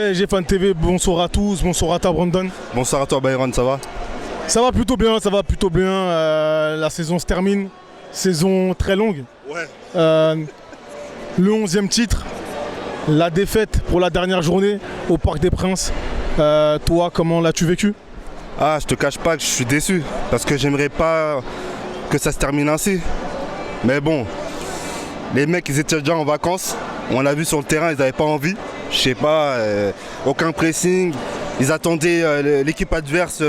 PSG Fan TV, bonsoir à tous, bonsoir à toi Brandon. Bonsoir à toi Byron, ça va? Ça va plutôt bien, la saison se termine, saison très longue. Ouais. Le 11e titre, la défaite pour la dernière journée au Parc des Princes. Toi, comment l'as-tu vécu? Ah, je te cache pas que je suis déçu, parce que j'aimerais pas que ça se termine ainsi. Mais bon, les mecs ils étaient déjà en vacances, on l'a vu sur le terrain, ils n'avaient pas envie. Je sais pas, aucun pressing, ils attendaient l'équipe adverse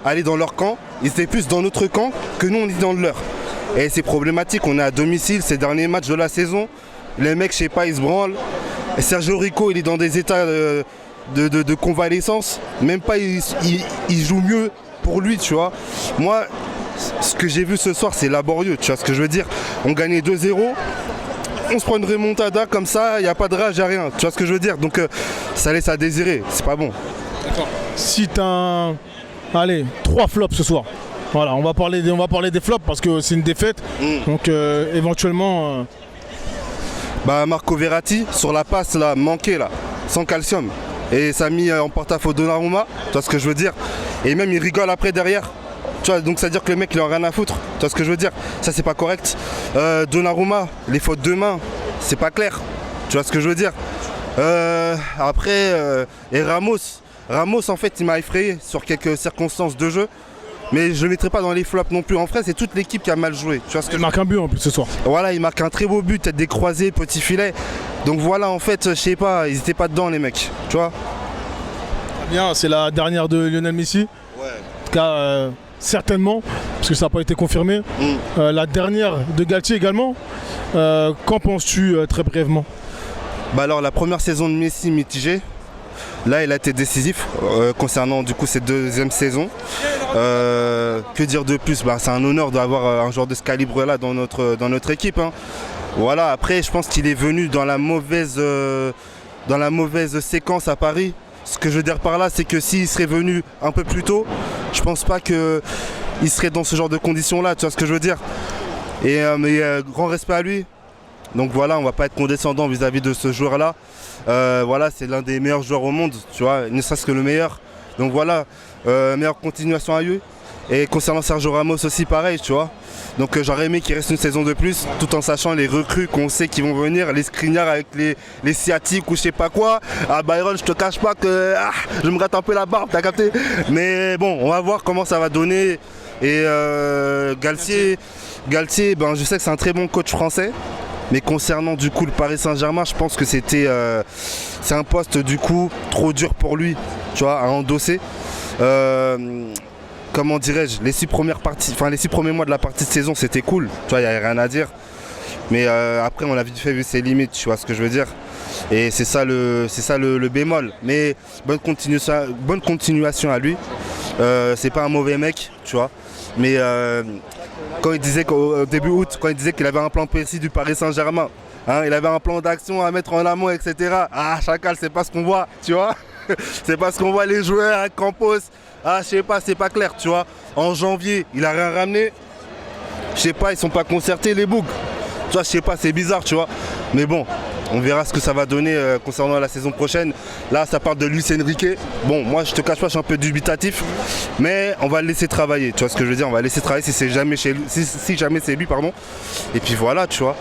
aller dans leur camp. Ils étaient plus dans notre camp que nous on est dans le leur. Et c'est problématique, on est à domicile, ces derniers matchs de la saison. Les mecs, je sais pas, ils se branlent. Et Sergio Rico, il est dans des états de convalescence. Même pas, il joue mieux pour lui, tu vois. Moi, ce que j'ai vu ce soir, c'est laborieux, tu vois ce que je veux dire. On gagnait 2-0. On se prend une remontada comme ça, il n'y a pas de rage, il n'y a rien. Tu vois ce que je veux dire? Donc ça laisse à désirer, c'est pas bon. D'accord. Si t'as allez, 3 flops ce soir. Voilà, on va parler des flops parce que c'est une défaite. Donc éventuellement. Bah Marco Verratti, sur la passe là, manquée là, sans calcium. Et ça a mis en porte-à-faux Donnarumma, tu vois ce que je veux dire? Et même il rigole après derrière. Tu vois, donc ça veut dire que le mec il en a rien à foutre, tu vois ce que je veux dire? Ça c'est pas correct. Donnarumma, les fautes de main, c'est pas clair, tu vois ce que je veux dire? Et Ramos en fait il m'a effrayé sur quelques circonstances de jeu. Mais je ne le mettrai pas dans les flops non plus. En vrai, c'est toute l'équipe qui a mal joué. Tu vois ce que il marque un but en plus ce soir. Voilà, il marque un très beau but, tête des croisés, petit filet. Donc voilà, en fait, je sais pas, ils étaient pas dedans les mecs. Tu vois? Bien, c'est la dernière de Lionel Messi. Ouais. En tout cas, certainement, parce que ça n'a pas été confirmé. La dernière de Galtier également. Qu'en penses-tu très brièvement? Bah alors, la première saison de Messi mitigée. Là, il a été décisif concernant du coup cette deuxième saison. Que dire de plus? Bah, c'est un honneur d'avoir un joueur de ce calibre-là dans notre équipe. Hein. Voilà. Après, je pense qu'il est venu dans la mauvaise séquence à Paris. Ce que je veux dire par là, c'est que s'il serait venu un peu plus tôt, je pense pas qu'il serait dans ce genre de conditions-là. Tu vois ce que je veux dire? Et mais grand respect à lui. Donc voilà, on va pas être condescendant vis-à-vis de ce joueur-là. Voilà, c'est l'un des meilleurs joueurs au monde, tu vois, ne serait-ce que le meilleur. Donc voilà, meilleure continuation à lui. Et concernant Sergio Ramos aussi, pareil, tu vois. Donc j'aurais aimé qu'il reste une saison de plus, tout en sachant les recrues qu'on sait qui vont venir, les Skriniar avec les sciatiques ou je sais pas quoi. Ah Byron, je te cache pas que je me gratte un peu la barbe, t'as capté? Mais bon, on va voir comment ça va donner. Et Galtier, ben, je sais que c'est un très bon coach français. Mais concernant du coup le Paris Saint-Germain, je pense que c'est un poste du coup trop dur pour lui, tu vois, à endosser. Comment dirais-je, les 6 premiers mois de la partie de saison c'était cool, tu vois, il n'y avait rien à dire. Mais après on a vite fait vu ses limites, tu vois ce que je veux dire. Et c'est ça le bémol. Mais bonne continuation à lui. C'est pas un mauvais mec, tu vois. Mais quand il disait qu'au début août, quand il disait qu'il avait un plan précis du Paris Saint-Germain, hein, il avait un plan d'action à mettre en amont, etc. Ah, Chacal, c'est pas ce qu'on voit, tu vois. C'est pas ce qu'on voit les joueurs avec Campos. Ah, je sais pas, c'est pas clair, tu vois. En janvier, il a rien ramené. Je sais pas, ils sont pas concertés les bougs. Tu vois, je sais pas, c'est bizarre, tu vois. Mais bon, on verra ce que ça va donner concernant la saison prochaine. Là, ça parle de Luis Enrique. Bon, moi, je te cache pas, je suis un peu dubitatif. Mais on va le laisser travailler. Tu vois ce que je veux dire? On va le laisser travailler si jamais c'est lui, pardon. Et puis voilà, tu vois.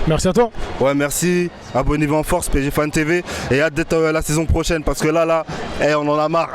Merci à toi. Ouais, merci. Abonnez-vous en force, PSG Fan TV. Et hâte d'être la saison prochaine parce que là, on en a marre.